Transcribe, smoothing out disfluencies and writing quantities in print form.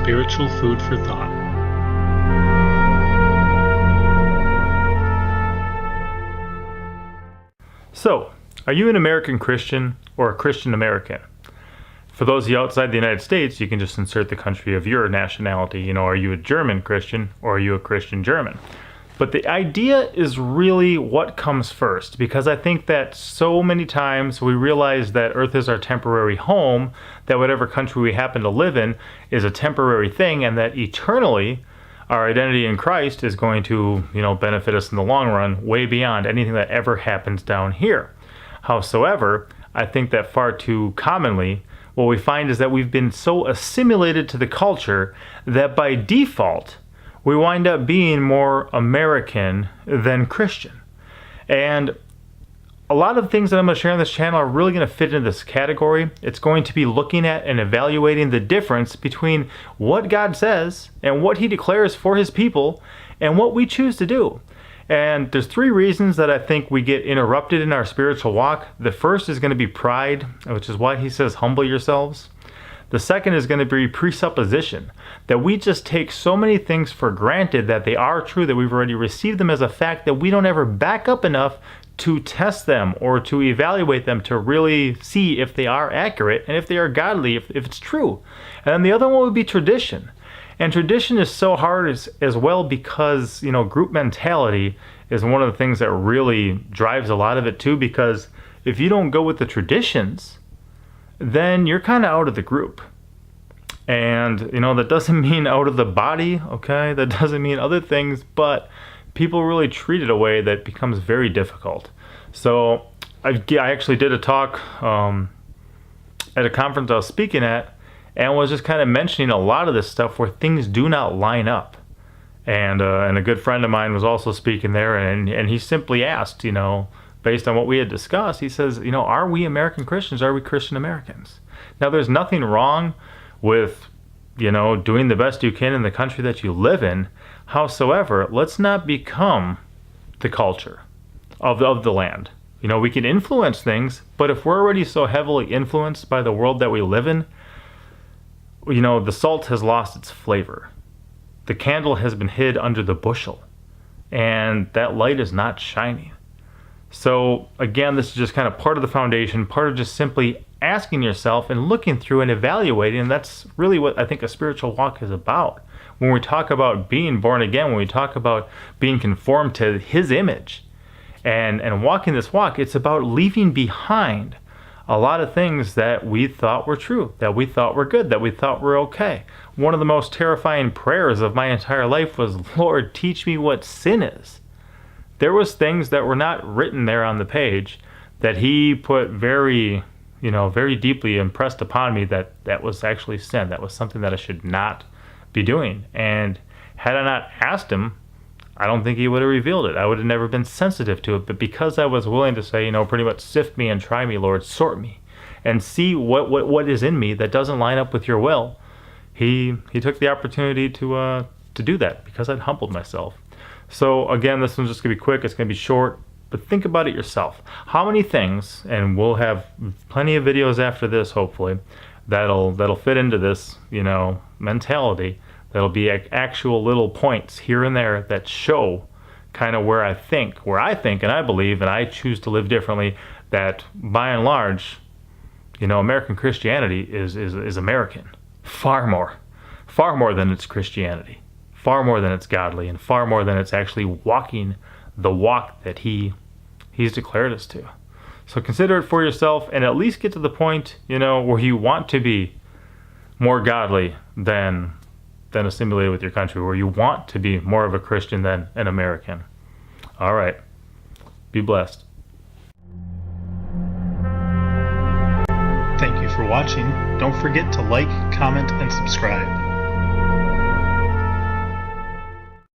spiritual food for thought. So, are you an American Christian or a Christian American? For those of you outside the United States, you can just insert the country of your nationality. Are you a German Christian or are you a Christian German? But the idea is really what comes first, because I think that so many times we realize that Earth is our temporary home, that whatever country we happen to live in is a temporary thing, and that eternally our identity in Christ is going to, benefit us in the long run, way beyond anything that ever happens down here. Howsoever, I think that far too commonly, what we find is that we've been so assimilated to the culture that by default, we wind up being more American than Christian. And a lot of things that I'm going to share on this channel are really going to fit into this category. It's going to be looking at and evaluating the difference between what God says and what He declares for His people and what we choose to do. And there's three reasons that I think we get interrupted in our spiritual walk. The first is going to be pride, which is why He says, humble yourselves. The second is going to be presupposition, that we just take so many things for granted that they are true, that we've already received them as a fact, that we don't ever back up enough to test them or to evaluate them to really see if they are accurate and if they are godly, if it's true. And then the other one would be tradition. And tradition is so hard as well because, group mentality is one of the things that really drives a lot of it too, because if you don't go with the traditions, then you're kind of out of the group. And, that doesn't mean out of the body, okay? That doesn't mean other things, but people really treat it a way that becomes very difficult. So I actually did a talk at a conference I was speaking at, and was just kind of mentioning a lot of this stuff where things do not line up. And a good friend of mine was also speaking there, and he simply asked, based on what we had discussed, he says, are we American Christians? Are we Christian Americans? Now, there's nothing wrong with, doing the best you can in the country that you live in. Howsoever, let's not become the culture of the land. We can influence things, but if we're already so heavily influenced by the world that we live in, the salt has lost its flavor. The candle has been hid under the bushel, and that light is not shining. So again, this is just kind of part of the foundation, part of just simply asking yourself and looking through and evaluating, and that's really what I think a spiritual walk is about. When we talk about being born again, when we talk about being conformed to His image and walking this walk, it's about leaving behind a lot of things that we thought were true, that we thought were good, that we thought were okay. One of the most terrifying prayers of my entire life was, Lord, teach me what sin is. There was things that were not written there on the page that He put very deeply impressed upon me that was actually sin. That was something that I should not be doing. And had I not asked Him, I don't think He would have revealed it. I would have never been sensitive to it. But because I was willing to say, pretty much sift me and try me, Lord, sort me, and see what is in me that doesn't line up with Your will, He took the opportunity to do that because I'd humbled myself. So again, this one's just going to be quick. It's going to be short. But think about it yourself. How many things, and we'll have plenty of videos after this, hopefully, that'll fit into this, mentality. That'll be actual little points here and there that show kind of where I think and I believe, and I choose to live differently, that by and large, American Christianity is American. Far more than it's Christianity. Far more than it's godly, and far more than it's actually walking the walk that He's declared us to. So consider it for yourself, and at least get to the point, where you want to be more godly than assimilated with your country, where you want to be more of a Christian than an American. All right. Be blessed. Thank you for watching. Don't forget to like, comment, and subscribe.